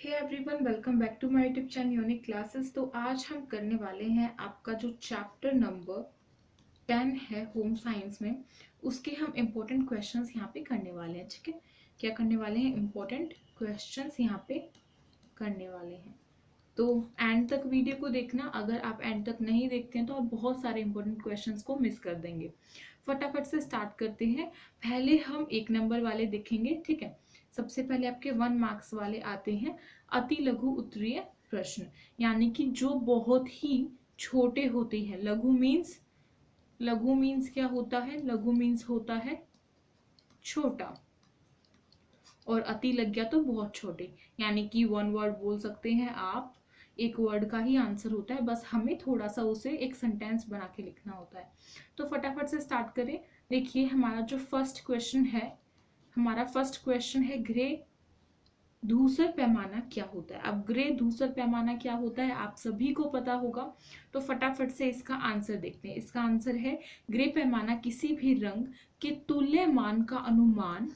Hey everyone, welcome back to my YouTube channel unique classes. तो आज हम करने वाले हैं आपका जो चैप्टर नंबर 10 है होम साइंस में, उसके हम इम्पोर्टेंट क्वेश्चंस यहाँ पे करने वाले हैं। ठीक है, क्या करने वाले हैं? इम्पोर्टेंट क्वेश्चंस यहाँ पे करने वाले हैं। तो एंड तक वीडियो को देखना। अगर आप एंड तक नहीं देखते हैं तो आप बहुत सारे इंपॉर्टेंट क्वेश्चंस को मिस कर देंगे। फटाफट से स्टार्ट करते हैं। पहले हम 1 नंबर वाले देखेंगे। ठीक है, सबसे पहले आपके 1 मार्क्स वाले आते हैं अति लघु उत्तरीय प्रश्न, यानी कि जो बहुत ही छोटे होते हैं। लघु मीन्स क्या होता है? लघु मीन्स होता है छोटा, और अति लग गया तो बहुत छोटे, यानी कि 1 वर्ड बोल सकते हैं आप। 1 वर्ड का ही आंसर होता है, बस हमें थोड़ा सा उसे एक सेंटेंस बना के लिखना होता है। तो फटाफट से स्टार्ट करें। देखिए, हमारा जो फर्स्ट क्वेश्चन है ग्रे धूसर पैमाना क्या होता है। अब ग्रे धूसर पैमाना क्या होता है आप सभी को पता होगा, तो फटाफट से इसका आंसर देखते हैं। इसका आंसर है ग्रे पैमाना किसी भी रंग के तुल्य मान का अनुमान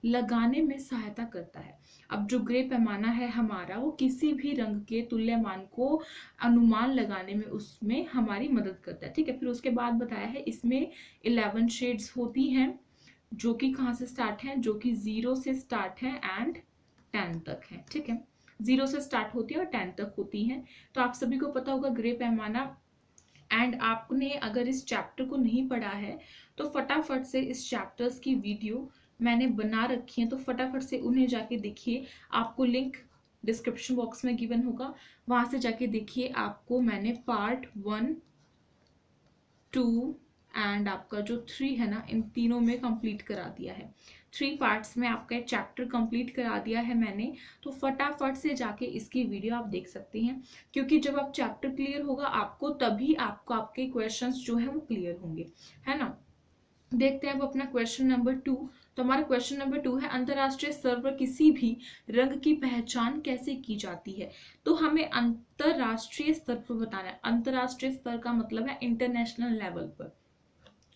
लगाने में सहायता करता है। अब जो ग्रे पैमाना है हमारा, वो किसी भी रंग के तुल्यमान को अनुमान लगाने में उसमें हमारी मदद करता है। ठीक है, फिर उसके बाद बताया है इसमें 11 शेड्स होती हैं, जो कि कहाँ से स्टार्ट है? जो कि 0 से स्टार्ट है एंड 10 तक है। ठीक है, 0 से स्टार्ट होती है और 10 तक होती है। तो आप सभी को पता होगा ग्रे पैमाना। एंड आपने अगर इस चैप्टर को नहीं पढ़ा है तो फटाफट से इस चैप्टर्स की वीडियो मैंने बना रखी है, तो फटाफट से उन्हें जाके देखिए। आपको लिंक डिस्क्रिप्शन बॉक्स में गिवन होगा, वहां से जाके देखिए। आपको मैंने पार्ट 1, 2 एंड आपका जो 3 है ना, इन तीनों में कंप्लीट करा दिया है। 3 पार्ट्स में आपका चैप्टर कंप्लीट करा दिया है मैंने। तो फटाफट से जाके इसकी वीडियो आप देख सकते हैं, क्योंकि जब आप चैप्टर क्लियर होगा आपको, तभी आपको आपके क्वेश्चंस जो है वो क्लियर होंगे, है ना। देखते हैं अब अपना क्वेश्चन नंबर 2। तो हमारा क्वेश्चन नंबर 2 है अंतरराष्ट्रीय स्तर पर किसी भी रंग की पहचान कैसे की जाती है। तो हमें अंतरराष्ट्रीय स्तर पर बताना है। अंतरराष्ट्रीय स्तर का मतलब है इंटरनेशनल लेवल पर।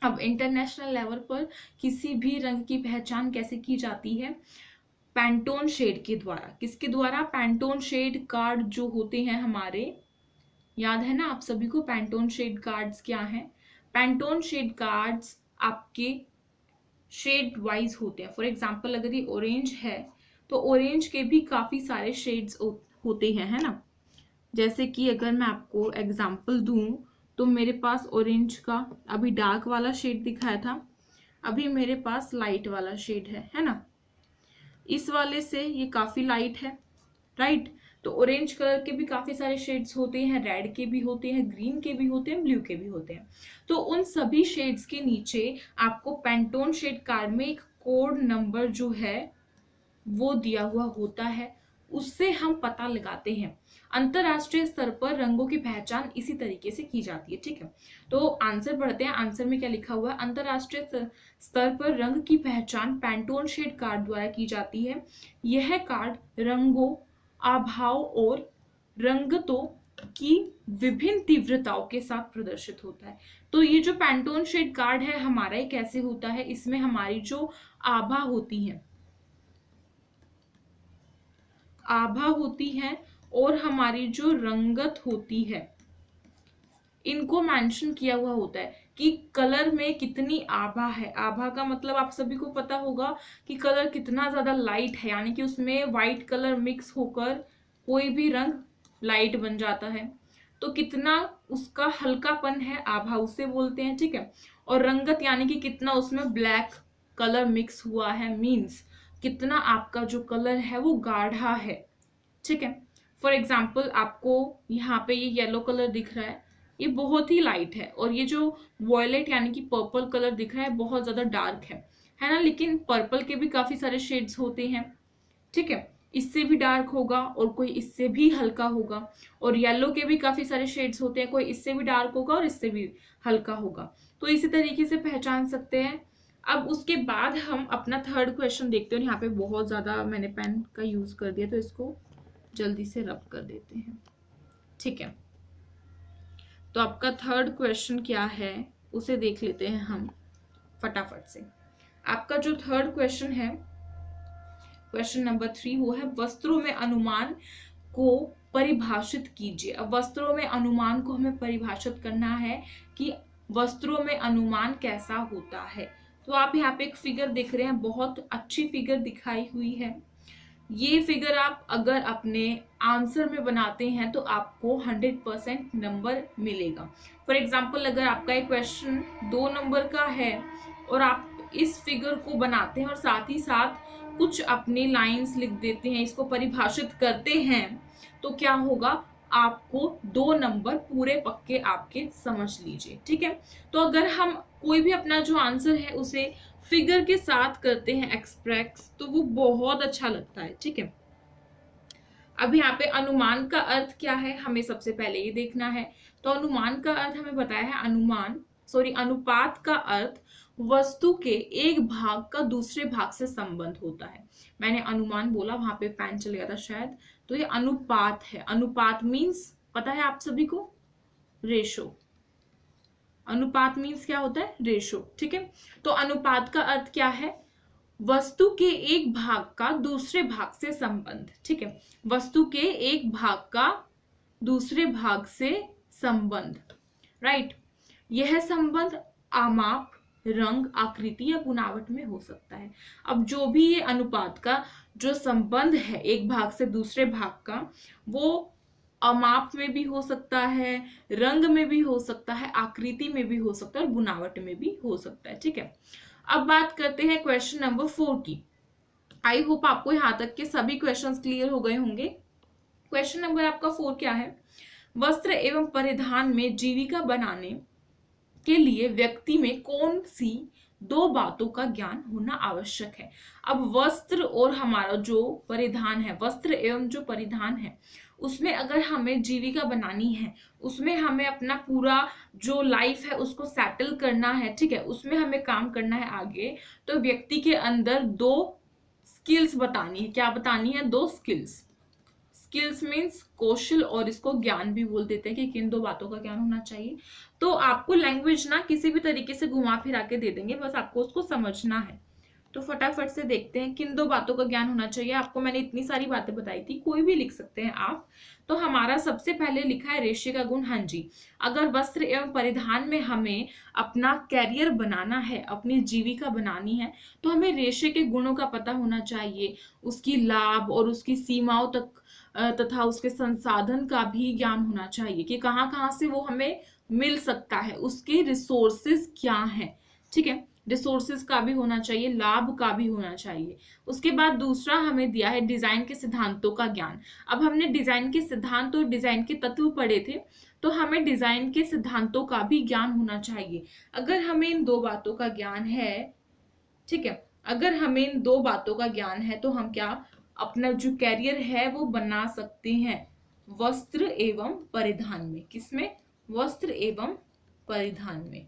अब इंटरनेशनल लेवल पर किसी भी रंग की पहचान कैसे की जाती है? पैंटोन शेड के द्वारा। किसके द्वारा? पैंटोन शेड कार्ड जो होते हैं हमारे, याद है ना आप सभी को पैंटोन शेड कार्ड्स क्या हैं? पैंटोन शेड कार्ड्स आपके शेड वाइज होते हैं। फॉर एग्जांपल, अगर ये ऑरेंज है तो ऑरेंज के भी काफी सारे शेड्स होते हैं, है ना। जैसे कि अगर मैं आपको एग्जांपल दूं तो मेरे पास ऑरेंज का अभी डार्क वाला शेड दिखाया था, अभी मेरे पास लाइट वाला शेड है ना। इस वाले से ये काफी लाइट है, राइट। तो ऑरेंज कलर के भी काफी सारे शेड्स होते हैं, रेड के भी होते हैं, ग्रीन के भी होते हैं, ब्लू के भी होते हैं। तो उन सभी शेड्स के नीचे आपको पैंटोन शेड कार्ड में एक कोड नंबर जो है वो दिया हुआ होता है, उससे हम पता लगाते हैं। अंतरराष्ट्रीय स्तर पर रंगों की पहचान इसी तरीके से की जाती है। ठीक है, तो आंसर पढ़ते हैं। आंसर में क्या लिखा हुआ है? अंतरराष्ट्रीय स्तर पर रंग की पहचान पैंटोन शेड कार्ड द्वारा की जाती है। यह कार्ड रंगों, आभाओं और रंगतों की विभिन्न तीव्रताओं के साथ प्रदर्शित होता है। तो ये जो पैंटोन शेड कार्ड है हमारा, ये कैसे होता है? इसमें हमारी जो आभा होती है, आभा होती है और हमारी जो रंगत होती है, इनको मेंशन किया हुआ होता है कि कलर में कितनी आभा है। आभा का मतलब आप सभी को पता होगा कि कलर कितना ज्यादा लाइट है, यानी कि उसमें व्हाइट कलर मिक्स होकर कोई भी रंग लाइट बन जाता है। तो कितना उसका हल्कापन है, आभा उसे बोलते हैं। ठीक है, और रंगत यानी कि कितना उसमें ब्लैक कलर मिक्स हुआ है, मीन्स कितना आपका जो कलर है वो गाढ़ा है। ठीक है, फॉर एग्जाम्पल आपको यहाँ पे ये येलो कलर दिख रहा है, ये बहुत ही लाइट है, और ये जो वॉयलेट यानी कि पर्पल कलर दिख रहा है बहुत ज्यादा डार्क है ना। लेकिन पर्पल के भी काफी सारे शेड्स होते हैं। ठीक है, इससे भी डार्क होगा और कोई इससे भी हल्का होगा, और येलो के भी काफी सारे शेड्स होते हैं, कोई इससे भी डार्क होगा और इससे भी हल्का होगा। तो इसी तरीके से पहचान सकते हैं। अब उसके बाद हम अपना थर्ड क्वेश्चन देखते हैं। यहाँ पे बहुत ज्यादा मैंने पेन का यूज कर दिया, तो इसको जल्दी से रब कर देते हैं। ठीक है, तो आपका थर्ड क्वेश्चन क्या है उसे देख लेते हैं हम फटाफट से। आपका जो थर्ड क्वेश्चन है क्वेश्चन नंबर 3 वो है वस्त्रों में अनुमान को परिभाषित कीजिए। अब वस्त्रों में अनुमान को हमें परिभाषित करना है कि वस्त्रों में अनुमान कैसा होता है। तो आप यहाँ पे एक फिगर देख रहे हैं, बहुत अच्छी फिगर दिखाई हुई है। ये फिगर आप अगर अपने आंसर में बनाते हैं तो आपको 100% नंबर मिलेगा। फॉर एग्जाम्पल अगर आपका एक क्वेश्चन 2 नंबर का है और आप इस फिगर को बनाते हैं और साथ ही साथ कुछ अपनी लाइंस लिख देते हैं, इसको परिभाषित करते हैं, तो क्या होगा, आपको 2 नंबर पूरे पक्के आपके समझ लीजिए। ठीक है, तो अगर हम कोई भी अपना जो आंसर है उसे फिगर के साथ करते हैं एक्सप्रेस, तो वो बहुत अच्छा लगता है। ठीक है, अब यहाँ पे अनुमान का अर्थ क्या है हमें सबसे पहले ये देखना है। तो अनुमान का अर्थ हमें बताया है, अनुपात का अर्थ वस्तु के एक भाग का दूसरे भाग से संबंध होता है। मैंने अनुमान बोला, वहां पे पेन चल गया था शायद, तो ये अनुपात है। अनुपात मीन्स पता है आप सभी को, रेशो। अनुपात मीन्स क्या होता है, रेशो। ठीक है, तो अनुपात का अर्थ क्या है, वस्तु के एक भाग का दूसरे भाग से संबंध। ठीक है, वस्तु के एक भाग का दूसरे भाग से संबंध, राइट। यह संबंध आमाप, रंग, आकृति या बुनावट में हो सकता है। अब जो भी ये अनुपात का जो संबंध है एक भाग से दूसरे भाग का, वो अमाप में भी हो सकता है, रंग में भी हो सकता है, आकृति में भी हो सकता है और बुनावट में भी हो सकता है। ठीक है, अब बात करते हैं क्वेश्चन नंबर 4 की। आई होप आपको यहाँ तक के सभी क्वेश्चंस क्लियर हो गए होंगे। क्वेश्चन नंबर आपका 4 क्या है, वस्त्र एवं परिधान में जीविका बनाने के लिए व्यक्ति में कौन सी 2 बातों का ज्ञान होना आवश्यक है। अब वस्त्र और हमारा जो परिधान है, वस्त्र एवं जो परिधान है, उसमें अगर हमें जीविका बनानी है, उसमें हमें अपना पूरा जो लाइफ है उसको सेटल करना है, ठीक है, उसमें हमें काम करना है आगे, तो व्यक्ति के अंदर 2 स्किल्स बतानी है। क्या बतानी है, 2 स्किल्स। स्किल्स मीन्स कौशल, और इसको ज्ञान भी बोल देते हैं कि किन 2 बातों का ज्ञान होना चाहिए। तो आपको लैंग्वेज ना किसी भी तरीके से घुमा फिरा के दे देंगे, बस आपको उसको समझना है। तो फटाफट से देखते हैं किन 2 बातों का ज्ञान होना चाहिए। आपको मैंने इतनी सारी बातें बताई थी, कोई भी लिख सकते हैं आप। तो हमारा सबसे पहले लिखा है रेशे का गुण। हाँ जी, अगर वस्त्र एवं परिधान में हमें अपना कैरियर बनाना है, अपनी जीविका बनानी है, तो हमें रेशे के गुणों का पता होना चाहिए, उसकी लाभ और उसकी सीमाओं तक तथा उसके संसाधन का भी ज्ञान होना चाहिए कि कहाँ कहाँ से वो हमें मिल सकता है, उसके रिसोर्सेज क्या हैं। ठीक है, रिसोर्सेज का भी होना चाहिए, लाभ का भी होना चाहिए। उसके बाद दूसरा हमें दिया है डिजाइन के सिद्धांतों का ज्ञान। अब हमने डिजाइन के सिद्धांत और डिजाइन के तत्व पढ़े थे, तो हमें डिजाइन के सिद्धांतों का भी ज्ञान होना चाहिए। अगर हमें इन 2 बातों का ज्ञान है, ठीक है, अगर हमें इन 2 बातों का ज्ञान है, तो हम क्या अपना जो कैरियर है वो बना सकते हैं वस्त्र एवं परिधान में। किसमें, वस्त्र एवं परिधान में।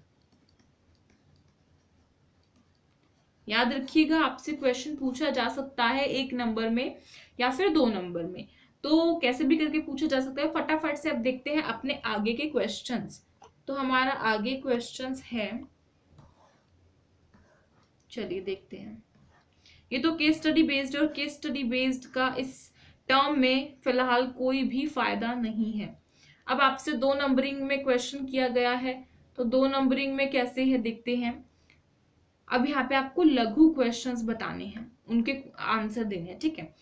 याद रखिएगा, आपसे क्वेश्चन पूछा जा सकता है 1 नंबर में या फिर 2 नंबर में, तो कैसे भी करके पूछा जा सकता है। फटाफट से अब देखते हैं अपने आगे के क्वेश्चंस। तो हमारा आगे क्वेश्चंस है, चलिए देखते हैं। ये तो केस स्टडी बेस्ड, और केस स्टडी बेस्ड का इस टर्म में फिलहाल कोई भी फायदा नहीं है। अब आपसे 2 नंबरिंग में क्वेश्चन किया गया है, तो 2 नंबरिंग में कैसे है देखते हैं। अब यहाँ पे आपको लघु क्वेश्चंस बताने हैं, उनके आंसर देने हैं। ठीक है,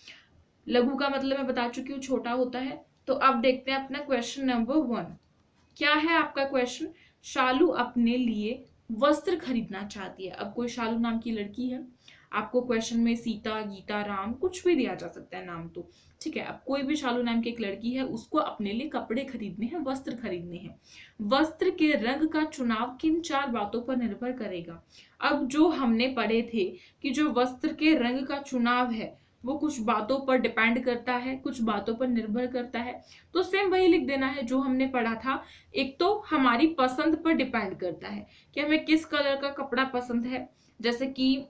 लघु का मतलब मैं बता चुकी हूँ, छोटा होता है। तो अब देखते हैं अपना क्वेश्चन नंबर 1 क्या है आपका क्वेश्चन। शालू अपने लिए वस्त्र खरीदना चाहती है। अब कोई शालू नाम की लड़की है, आपको क्वेश्चन में सीता, गीता, राम कुछ भी दिया जा सकता है नाम, तो ठीक है। अब कोई भी शालू नाम की एक लड़की है, उसको अपने लिए कपड़े खरीदने हैं, वस्त्र खरीदने हैं। वस्त्र के रंग का चुनाव किन 4 बातों पर निर्भर करेगा। अब जो हमने पढ़े थे कि जो वस्त्र के रंग का चुनाव है वो कुछ बातों पर डिपेंड करता है, कुछ बातों पर निर्भर करता है, तो सेम वही लिख देना है जो हमने पढ़ा था। एक तो हमारी पसंद पर डिपेंड करता है कि हमें किस कलर का कपड़ा पसंद है, जैसे कि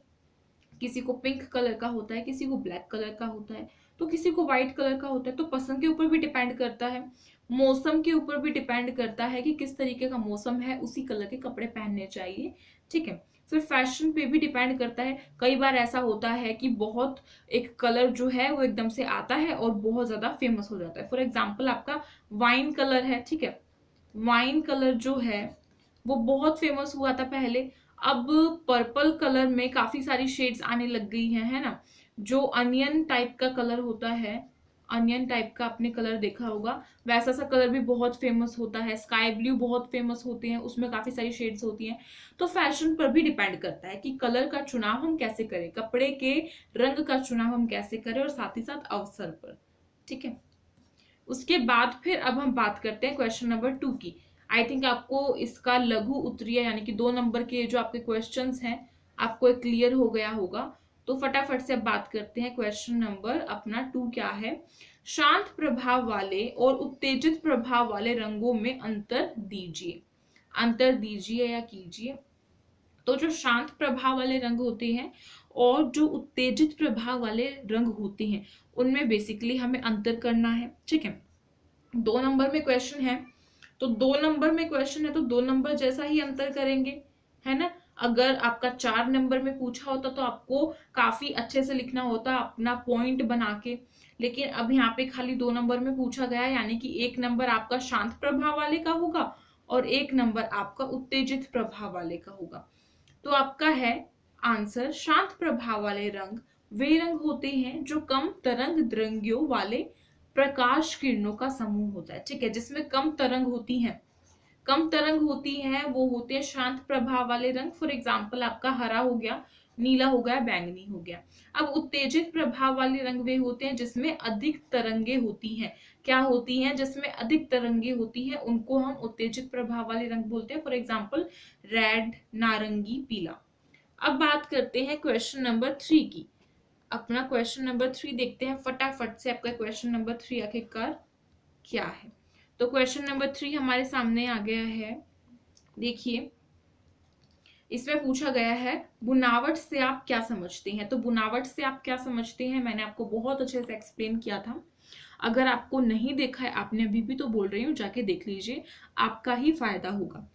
किसी को पिंक कलर का होता है, किसी को ब्लैक कलर का होता है, तो किसी को व्हाइट कलर का होता है। तो पसंद के ऊपर भी डिपेंड करता है, मौसम के ऊपर भी डिपेंड करता है कि किस तरीके का मौसम है, उसी कलर के कपड़े पहनने चाहिए। ठीक है, फिर फैशन पे भी डिपेंड करता है। कई बार ऐसा होता है कि बहुत एक कलर जो है वो एकदम से आता है और बहुत ज्यादा फेमस हो जाता है। फॉर एग्जाम्पल आपका वाइन कलर है, ठीक है, वाइन कलर जो है वो बहुत फेमस हुआ था पहले। अब पर्पल कलर में काफी सारी शेड्स आने लग गई हैं, है ना। जो अनियन टाइप का कलर होता है, अनियन टाइप का आपने कलर देखा होगा, वैसा सा कलर भी बहुत फेमस होता है। स्काई ब्लू बहुत फेमस होते हैं, उसमें काफी सारी शेड्स होती हैं। तो फैशन पर भी डिपेंड करता है कि कलर का चुनाव हम कैसे करें, कपड़े के रंग का चुनाव हम कैसे करें, और साथ ही साथ अवसर पर, ठीक है। उसके बाद फिर अब हम बात करते हैं क्वेश्चन नंबर 2 की। आई थिंक आपको इसका लघु उत्तरीय यानी कि 2 नंबर के जो आपके क्वेश्चंस हैं आपको क्लियर हो गया होगा। तो फटाफट से अब बात करते हैं क्वेश्चन नंबर अपना 2 क्या है। शांत प्रभाव वाले और उत्तेजित प्रभाव वाले रंगों में अंतर दीजिए, अंतर दीजिए या कीजिए। तो जो शांत प्रभाव वाले रंग होते हैं और जो उत्तेजित प्रभाव वाले रंग होते हैं उनमें बेसिकली हमें अंतर करना है, ठीक है। 2 नंबर में क्वेश्चन है, तो 2 नंबर में क्वेश्चन है तो 2 नंबर जैसा ही अंतर करेंगे, है ना। अगर आपका 4 नंबर में पूछा होता तो आपको काफी अच्छे से लिखना होता अपना पॉइंट बना के, लेकिन अब यहाँ पे खाली 2 नंबर में पूछा गया है, यानी कि 1 नंबर आपका शांत प्रभाव वाले का होगा और 1 नंबर आपका उत्तेजित प्रभाव वाले का होगा। तो आपका है आंसर, शांत प्रभाव वाले रंग वे रंग होते हैं जो कम तरंग दैर्घ्यों वाले प्रकाश किरणों का समूह होता है, ठीक है। जिसमें कम तरंग होती हैं, कम तरंग होती हैं वो होते हैं शांत प्रभाव वाले रंग। फॉर एग्जाम्पल आपका हरा हो गया, नीला हो गया, बैंगनी हो गया। अब उत्तेजित प्रभाव वाले रंग वे होते हैं जिसमें अधिक तरंगे होती हैं। क्या होती हैं? जिसमें अधिक तरंगे होती हैं उनको हम उत्तेजित प्रभाव वाले रंग बोलते हैं। फॉर एग्जाम्पल रेड, नारंगी, पीला। अब बात करते हैं क्वेश्चन नंबर 3 की। अपना क्वेश्चन नंबर 3 देखते हैं फटाफट से। आपका क्वेश्चन नंबर 3 आखिरकार क्या है। तो क्वेश्चन नंबर 3 हमारे सामने आ गया है। देखिए, इसमें पूछा गया है बुनावट से आप क्या समझते हैं। तो बुनावट से आप क्या समझते हैं मैंने आपको बहुत अच्छे से एक्सप्लेन किया था। अगर आपको नहीं देखा है आपने अभी भी, तो बोल रही हूँ जाके देख लीजिए, आपका ही फायदा होगा।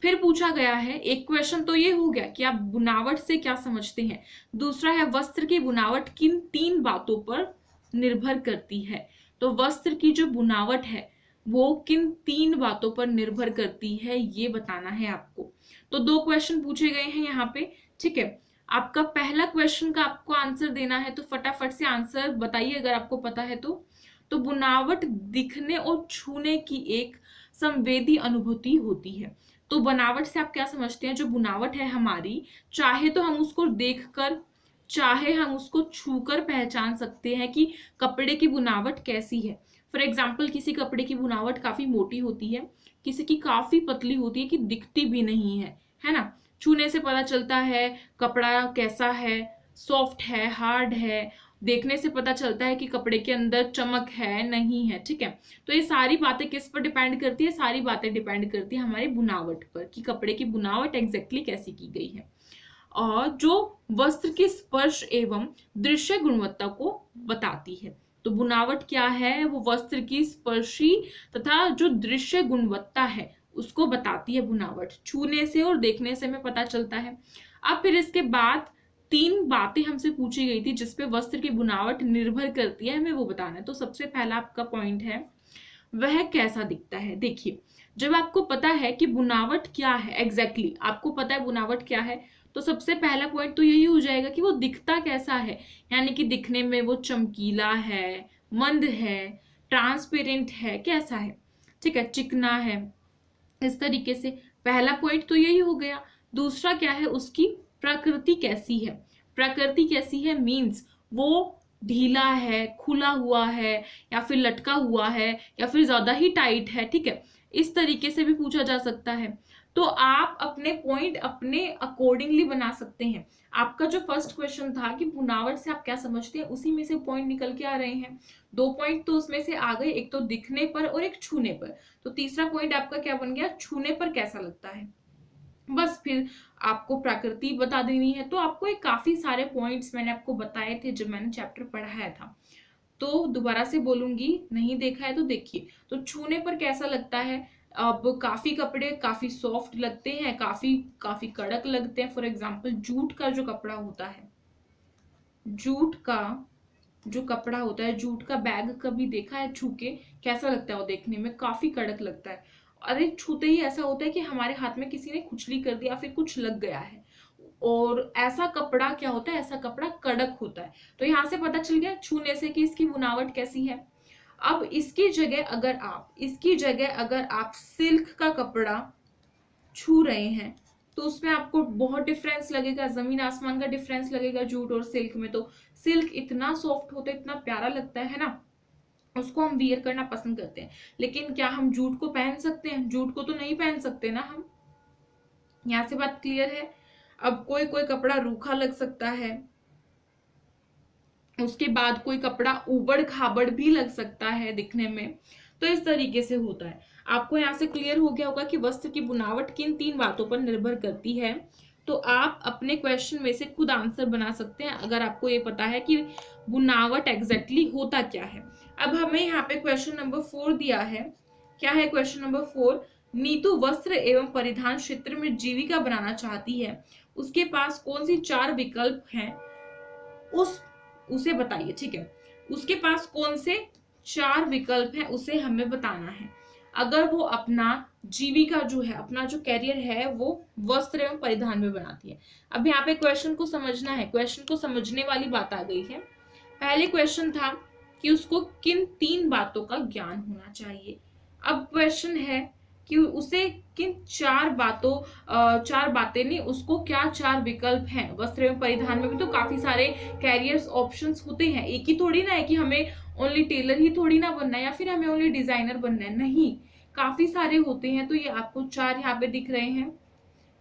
फिर पूछा गया है, एक क्वेश्चन तो ये हो गया कि आप बुनावट से क्या समझते हैं। दूसरा है वस्त्र की बुनावट किन 3 बातों पर निर्भर करती है। तो वस्त्र की जो बुनावट है वो किन 3 बातों पर निर्भर करती है ये बताना है आपको। तो 2 क्वेश्चन पूछे गए हैं यहाँ पे, ठीक है। आपका पहला क्वेश्चन का आपको आंसर देना है, तो फटाफट से आंसर बताइए अगर आपको पता है तो बुनावट दिखने और छूने की एक संवेदी अनुभूति होती है। तो बनावट से आप क्या समझते हैं? जो बुनावट है हमारी, चाहे तो हम उसको देखकर, चाहे हम उसको छूकर पहचान सकते हैं कि कपड़े की बुनावट कैसी है। फॉर एग्जाम्पल किसी कपड़े की बुनावट काफी मोटी होती है, किसी की काफी पतली होती है कि दिखती भी नहीं है ना। छूने से पता चलता है कपड़ा कैसा है, सॉफ्ट है, हार्ड है। देखने से पता चलता है कि कपड़े के अंदर चमक है नहीं है, ठीक है। तो ये सारी बातें किस पर डिपेंड करती है? सारी बातें डिपेंड करती है हमारी बुनावट पर, कि कपड़े की बुनावट एग्जैक्टली कैसी की गई है। और जो वस्त्र की स्पर्श एवं दृश्य गुणवत्ता को बताती है। तो बुनावट क्या है? वो वस्त्र की स्पर्शी तथा जो दृश्य गुणवत्ता है उसको बताती है बुनावट। छूने से और देखने से हमें पता चलता है। अब फिर इसके बाद 3 बातें हमसे पूछी गई थी जिसपे वस्त्र की बुनावट निर्भर करती है, हमें वो बताना है। तो सबसे पहला आपका पॉइंट है वह कैसा दिखता है। देखिए, जब आपको पता है कि बुनावट क्या है, एग्जैक्टली आपको पता है बुनावट क्या है, तो सबसे पहला पॉइंट तो यही हो जाएगा कि वो दिखता कैसा है। यानी कि दिखने में वो चमकीला है, मंद है, ट्रांसपेरेंट है, कैसा है, ठीक है, चिकना है, इस तरीके से। पहला पॉइंट तो यही हो गया। दूसरा क्या है? उसकी प्रकृति कैसी है। प्रकृति कैसी है मीन्स वो ढीला है, खुला हुआ है, या फिर लटका हुआ है, या फिर ज्यादा ही टाइट है, ठीक है। इस तरीके से भी पूछा जा सकता है। तो आप अपने पॉइंट अपने अकॉर्डिंगली बना सकते हैं। आपका जो फर्स्ट क्वेश्चन था कि बुनावट से आप क्या समझते हैं, उसी में से पॉइंट निकल के आ रहे हैं। 2 पॉइंट तो उसमें से आ गए, एक तो दिखने पर और एक छूने पर। तो तीसरा पॉइंट आपका क्या बन गया? छूने पर कैसा लगता है। बस फिर आपको प्रकृति बता देनी है। तो आपको एक काफी सारे पॉइंट्स मैंने आपको बताए थे जब मैंने चैप्टर पढ़ाया था। तो दोबारा से बोलूंगी, नहीं देखा है तो देखिए। तो छूने पर कैसा लगता है, अब काफी कपड़े काफी सॉफ्ट लगते हैं, काफी काफी कड़क लगते हैं। फॉर एग्जाम्पल जूट का जो कपड़ा होता है, जूट का जो कपड़ा होता है, जूट का बैग कभी देखा है छू के? कैसा लगता है वो देखने में? काफी कड़क लगता है। अरे छूते ही ऐसा होता है कि हमारे हाथ में किसी ने खुजली कर दिया, फिर कुछ लग गया है। और ऐसा कपड़ा क्या होता है, ऐसा कपड़ा कड़क होता है। तो यहाँ से पता चल गया छूने से कि इसकी बुनावट कैसी है। अब इसकी जगह अगर आप सिल्क का कपड़ा छू रहे हैं तो उसमें आपको बहुत डिफरेंस लगेगा, जमीन आसमान का डिफरेंस लगेगा जूट और सिल्क में। तो सिल्क इतना सॉफ्ट होता है, इतना प्यारा लगता है ना, उसको हम वियर करना पसंद करते हैं। लेकिन क्या हम जूट को पहन सकते हैं? जूट को तो नहीं पहन सकते ना हम। यहाँ से बात क्लियर है। अब कोई कोई कपड़ा रूखा लग सकता है, उसके बाद कोई कपड़ा उबड़ खाबड़ भी लग सकता है दिखने में। तो इस तरीके से होता है। आपको यहाँ से क्लियर हो गया होगा कि वस्त्र की बुनावट किन 3 बातों पर निर्भर करती है। तो आप अपने क्वेश्चन में से खुद आंसर बना सकते हैं अगर आपको ये पता है कि बुनावट एग्जैक्टली होता क्या है। अब हमें यहाँ पे क्वेश्चन नंबर 4 दिया है। क्या है क्वेश्चन नंबर 4? नीतू वस्त्र एवं परिधान क्षेत्र में जीविका बनाना चाहती है, उसके पास कौन सी 4 विकल्प हैं उसे बताइए। ठीक है, उसके पास कौन से 4 विकल्प हैं उसे हमें बताना है। अगर वो अपना जीविका जो है, अपना जो कैरियर है, वो वस्त्र एवं परिधान में बनाती है। अब यहाँ पे क्वेश्चन को समझना है, क्वेश्चन को समझने वाली बात आ गई है। पहले क्वेश्चन था कि उसको किन 3 बातों का ज्ञान होना चाहिए। अब क्वेश्चन है कि उसे किन 4 बातें नहीं, उसको क्या 4 विकल्प हैं। वस्त्र एवं परिधान में भी तो काफी सारे कैरियर्स ऑप्शंस होते हैं, एक ही थोड़ी ना है कि हमें ओनली टेलर ही थोड़ी ना बनना है या फिर हमें ओनली डिजाइनर बनना है, नहीं, काफी सारे होते हैं। तो ये आपको 4 यहाँ पे दिख रहे हैं,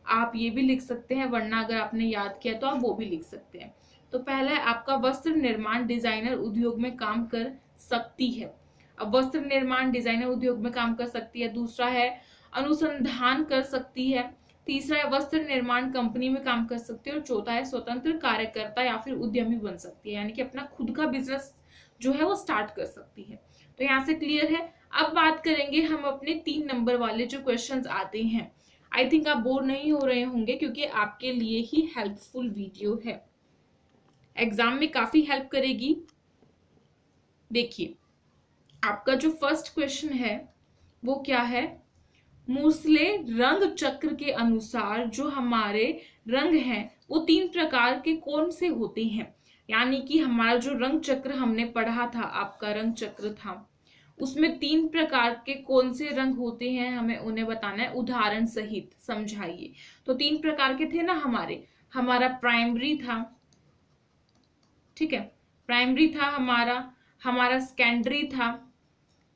आप ये भी लिख सकते हैं, वरना अगर आपने याद किया तो आप वो भी लिख सकते हैं। तो पहला है आपका वस्त्र निर्माण डिजाइनर उद्योग में काम कर सकती है। अब वस्त्र निर्माण डिजाइनर उद्योग में काम कर सकती है। दूसरा है अनुसंधान कर सकती है। तीसरा है वस्त्र निर्माण कंपनी में काम कर सकती है। और चौथा है स्वतंत्र कार्यकर्ता या फिर उद्यमी बन सकती है, यानी कि अपना खुद का बिजनेस जो है वो स्टार्ट कर सकती है। तो यहाँ से क्लियर है। अब बात करेंगे हम अपने 3 नंबर वाले जो क्वेश्चंस आते हैं। आई थिंक आप बोर नहीं हो रहे होंगे क्योंकि आपके लिए ही हेल्पफुल वीडियो है, एग्जाम में काफी हेल्प करेगी। देखिए आपका जो फर्स्ट क्वेश्चन है वो क्या है? मूसले रंग चक्र के अनुसार जो हमारे रंग हैं वो 3 प्रकार के कौन से होते हैं। यानी कि हमारा जो रंग चक्र हमने पढ़ा था, आपका रंग चक्र था, उसमें 3 प्रकार के कौन से रंग होते हैं, हमें उन्हें बताना है उदाहरण सहित समझाइए। तो 3 प्रकार के थे ना हमारा प्राइमरी था, ठीक है, प्राइमरी था हमारा सेकेंडरी था,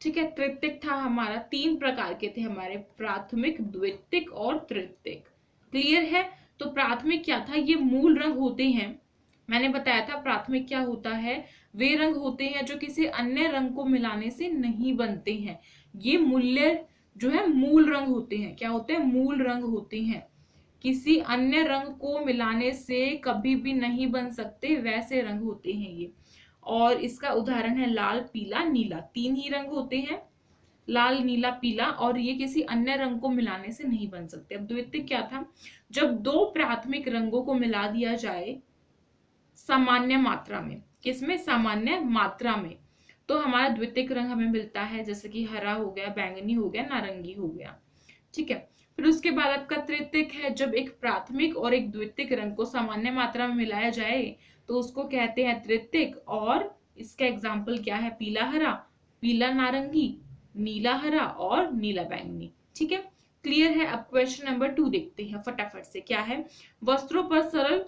ठीक है, तृतीयक था हमारा। 3 प्रकार के थे हमारे, प्राथमिक, द्वितीयक और तृतीयक। क्लियर है? तो प्राथमिक क्या था? ये मूल रंग होते हैं। मैंने बताया था प्राथमिक क्या होता है, वे रंग होते हैं जो किसी अन्य रंग को मिलाने से नहीं बनते हैं। ये मूल्य जो है मूल रंग होते हैं। क्या होते हैं? मूल रंग होते हैं, किसी अन्य रंग को मिलाने से कभी भी नहीं बन सकते, वैसे रंग होते हैं ये। और इसका उदाहरण है लाल, पीला, नीला। 3 ही रंग होते हैं, लाल, नीला, पीला, और ये किसी अन्य रंग को मिलाने से नहीं बन सकते। अब द्वितीयक क्या था? जब 2 प्राथमिक रंगों को मिला दिया जाए सामान्य मात्रा में। किसमें? सामान्य मात्रा में। तो हमारा द्वितीयक रंग हमें मिलता है, जैसे कि हरा हो गया, बैंगनी हो गया, नारंगी हो गया, ठीक है। फिर उसके बाद आपका तृतीयक है, जब एक प्राथमिक और एक द्वितीयक रंग को सामान्य मात्रा में मिलाया जाए तो उसको कहते हैं तृतीयक। और इसका एग्जाम्पल क्या है? पीला हरा, पीला नारंगी, नीला हरा और नीला बैंगनी, ठीक है। क्लियर है? अब क्वेश्चन नंबर 2 देखते हैं फटाफट से। क्या है? वस्त्रों पर सरल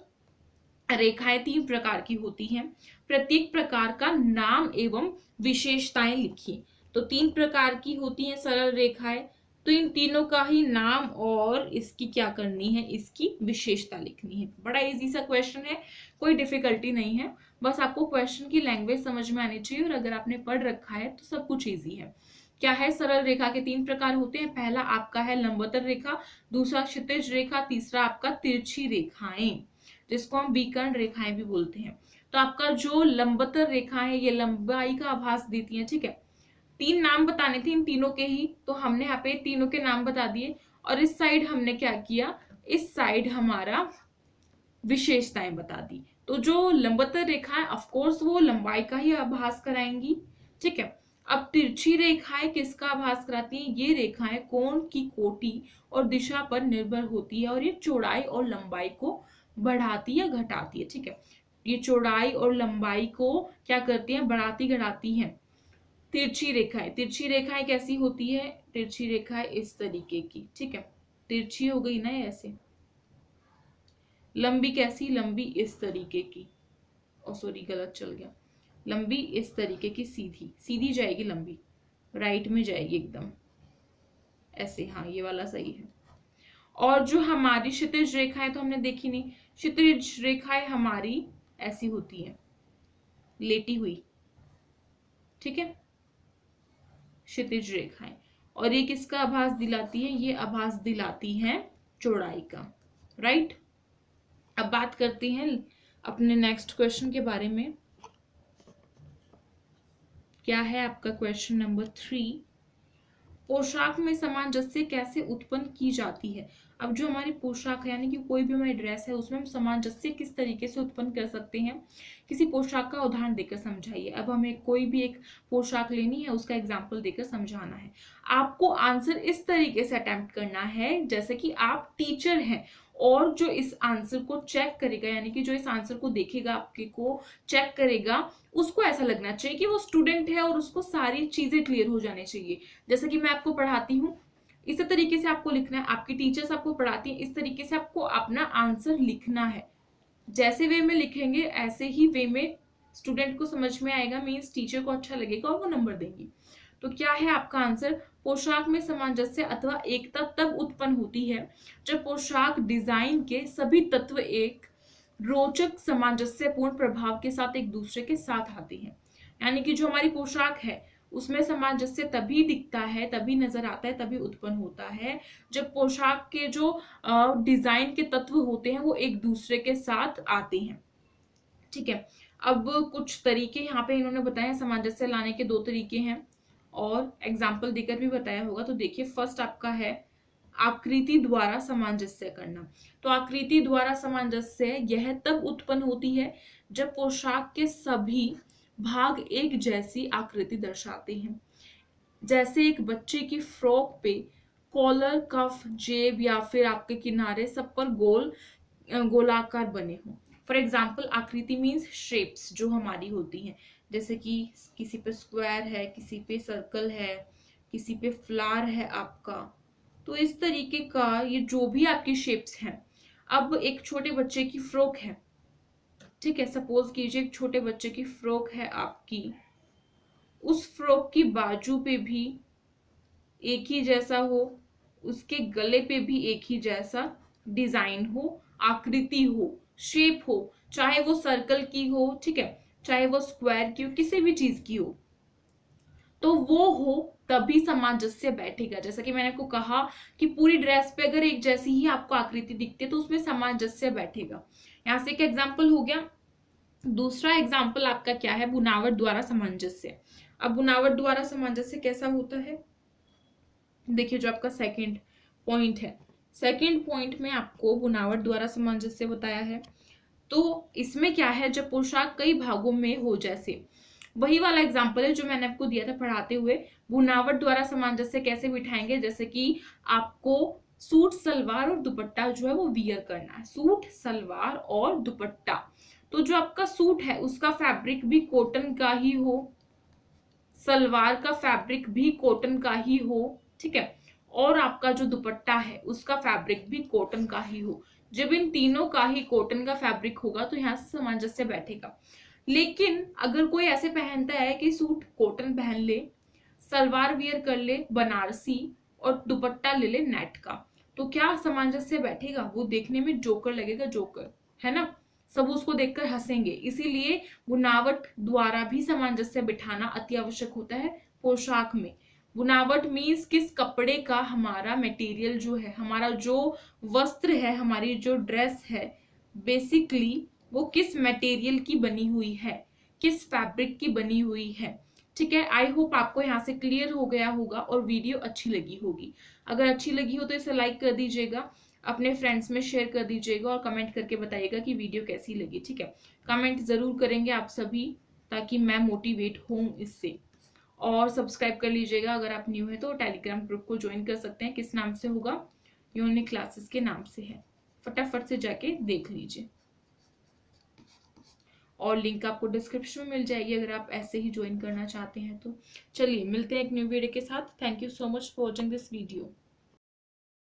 रेखाएं 3 प्रकार की होती हैं, प्रत्येक प्रकार का नाम एवं विशेषताएं लिखिए। तो 3 प्रकार की होती हैं सरल रेखाएं, तो इन तीनों का ही नाम और इसकी क्या करनी है, इसकी विशेषता लिखनी है। बड़ा इजी सा क्वेश्चन है, कोई डिफिकल्टी नहीं है, बस आपको क्वेश्चन की लैंग्वेज समझ में आनी चाहिए। और अगर आपने पढ़ रखा है तो सब कुछ इजी है। क्या है? सरल रेखा के 3 प्रकार होते हैं। पहला आपका है लंबवतर रेखा, दूसरा क्षितिज रेखा, तीसरा आपका तिरछी रेखाएं, जिसको हम विकर्ण रेखाएं भी बोलते हैं। तो आपका जो लंबवतर रेखा है ये लंबाई का आभास देती है, ठीक है। 3 नाम बताने थे इन तीनों के ही, तो हमने यहाँ पे तीनों के नाम बता दिए। और इस साइड हमने क्या किया, इस साइड हमारा विशेषताएं बता दी। तो जो लंबवत रेखाएं ऑफ कोर्स वो लंबाई का ही आभास कराएंगी, ठीक है। अब तिरछी रेखाएं किसका आभास कराती हैं, ये रेखाएं कोण की कोटि और दिशा पर निर्भर होती है और ये चौड़ाई और लंबाई को बढ़ाती या घटाती है, ठीक है। ये चौड़ाई और लंबाई को क्या करती हैं, बढ़ाती घटाती हैं। तिरछी रेखाएं कैसी होती है, तिरछी रेखाएं इस तरीके की, ठीक है। तिरछी हो गई ना ऐसे। लंबी कैसी, लंबी इस तरीके की, ओ सॉरी गलत चल गया, लंबी इस तरीके की, सीधी सीधी जाएगी, लंबी राइट में जाएगी एकदम ऐसे, हाँ ये वाला सही है। और जो हमारी क्षितिज रेखाएं तो हमने देखी नहीं, क्षितिज रेखाएं हमारी ऐसी होती है, लेटी हुई, ठीक है, क्षितिज रेखाएं। और ये किसका आभास दिलाती है, ये आभास दिलाती हैं चौड़ाई का, राइट। अब बात करते हैं अपने नेक्स्ट क्वेश्चन के बारे में। क्या है आपका क्वेश्चन नंबर 3, पोशाक में सामंजस्य कैसे उत्पन्न की जाती है। अब जो हमारी पोशाक है, यानी कि कोई भी हमारी ड्रेस है, उसमें हम सामंजस्य किस तरीके से उत्पन्न कर सकते हैं, किसी पोशाक का उदाहरण देकर समझाइए। अब हमें कोई भी एक पोशाक लेनी है, उसका एग्जाम्पल देकर समझाना है। आपको आंसर इस तरीके से अटेम्प्ट करना है जैसे कि आप टीचर हैं, और जो इस आंसर को चेक करेगा, यानी कि जो इस आंसर को देखेगा, आपके को चेक करेगा, उसको ऐसा लगना चाहिए कि वो स्टूडेंट है और उसको सारी चीजें क्लियर हो जानी चाहिए। जैसे कि मैं आपको पढ़ाती हूँ, इसी तरीके से आपको लिखना है, आपकी टीचर्स आपको पढ़ाती हैं, इस तरीके से आपको अपना आंसर लिखना है। जैसे वे में लिखेंगे ऐसे ही वे में स्टूडेंट को समझ में आएगा, मीन्स टीचर को अच्छा लगेगा और वो नंबर देंगी। तो क्या है आपका आंसर, पोशाक में सामंजस्य अथवा एकता तब उत्पन्न होती है जब पोशाक डिजाइन के सभी तत्व एक रोचक सामंजस्यपूर्ण प्रभाव के साथ एक दूसरे के साथ आते हैं। यानी कि जो हमारी पोशाक है उसमें सामंजस्य तभी दिखता है, तभी नजर आता है, तभी उत्पन्न होता है जब पोशाक के जो डिजाइन के तत्व होते हैं वो एक दूसरे के साथ आते हैं, ठीक है। अब कुछ तरीके यहाँ पे इन्होंने बताए, सामंजस्य लाने के 2 तरीके हैं और एग्जाम्पल देकर भी बताया होगा। तो देखिए, फर्स्ट आपका है आकृति द्वारा सामंजस्य करना। तो आकृति द्वारा सामंजस्य यह तब उत्पन्न होती है जब पोशाक के सभी भाग एक जैसी आकृति दर्शाते हैं। जैसे एक बच्चे की फ्रॉक पे कॉलर, कफ, जेब या फिर आपके किनारे सब पर गोलाकार बने हों। फॉर एग्जाम्पल, आकृति मीन्स शेप्स जो हमारी होती हैं, जैसे कि किसी पे स्क्वायर है, किसी पे सर्कल है, किसी पे फ्लावर है आपका। तो इस तरीके का ये जो भी आपकी शेप्स हैं। अब एक छोटे बच्चे की फ्रॉक है, ठीक है, सपोज कीजिए एक छोटे बच्चे की फ्रॉक है आपकी, उस फ्रॉक की बाजू पे भी एक ही जैसा हो, उसके गले पे भी एक ही जैसा डिजाइन हो, आकृति हो, शेप हो, चाहे वो सर्कल की हो, ठीक है, चाहे वो स्क्वायर की हो, किसी भी चीज की हो, तो वो हो तभी सामंजस्य बैठेगा। जैसा कि मैंने आपको कहा कि पूरी ड्रेस पे अगर एक जैसी ही आपको आकृति दिखती है तो उसमें सामंजस्य बैठेगा। यहाँ से एक एग्जाम्पल हो गया। दूसरा एग्जाम्पल आपका क्या है, बुनावट द्वारा सामंजस्य। अब बुनावट द्वारा सामंजस्य कैसा होता है, देखिए जो आपका सेकंड पॉइंट है, सेकंड पॉइंट में आपको बुनावट द्वारा सामंजस्य बताया है। तो इसमें क्या है, जब पोशाक कई भागों में हो, जैसे वही वाला एग्जाम्पल है जो मैंने आपको दिया था पढ़ाते हुए, बुनावट द्वारा सामंजस्य कैसे बिठाएंगे, जैसे कि आपको सूट सलवार और दुपट्टा जो है वो वियर करना है, सूट सलवार और दुपट्टा। तो जो आपका सूट है उसका फैब्रिक भी कॉटन का ही हो, सलवार का फैब्रिक भी कॉटन का ही हो, ठीक है, और आपका जो दुपट्टा है उसका फैब्रिक भी कॉटन का ही हो। जब इन तीनों का ही कॉटन का फैब्रिक होगा तो यहाँ से सामंजस्य बैठेगा। लेकिन अगर कोई ऐसे पहनता है कि सूट कॉटन पहन ले, सलवार वियर कर ले बनारसी और दुपट्टा ले ले नेट का, तो क्या सामंजस्य बैठेगा, वो देखने में जोकर लगेगा, जोकर है ना, सब उसको देखकर हंसेंगे। इसीलिए बुनावट द्वारा भी सामंजस्य बिठाना अति आवश्यक होता है पोशाक में। बुनावट मीन्स किस कपड़े का हमारा मटेरियल जो है, हमारा जो वस्त्र है, हमारी जो ड्रेस है, बेसिकली वो किस मटेरियल की बनी हुई है, किस फैब्रिक की बनी हुई है, ठीक है, आई होप आपको यहाँ से क्लियर हो गया होगा और वीडियो अच्छी लगी होगी। अगर अच्छी लगी हो तो इसे लाइक कर दीजिएगा, अपने फ्रेंड्स में शेयर कर दीजिएगा और कमेंट करके बताइएगा कि वीडियो कैसी लगी। ठीक है, कमेंट ज़रूर करेंगे आप सभी, ताकि मैं मोटिवेट हूँ इससे। और सब्सक्राइब कर लीजिएगा, अगर आप न्यू है तो टेलीग्राम ग्रुप को ज्वाइन कर सकते हैं। किस नाम से होगा? यूनिक क्लासेस के नाम से है, फटाफट से जाके देख लीजिए और लिंक आपको डिस्क्रिप्शन में मिल जाएगी अगर आप ऐसे ही ज्वाइन करना चाहते हैं तो। चलिए मिलते हैं एक न्यू वीडियो के साथ। Thank you so much for watching this video.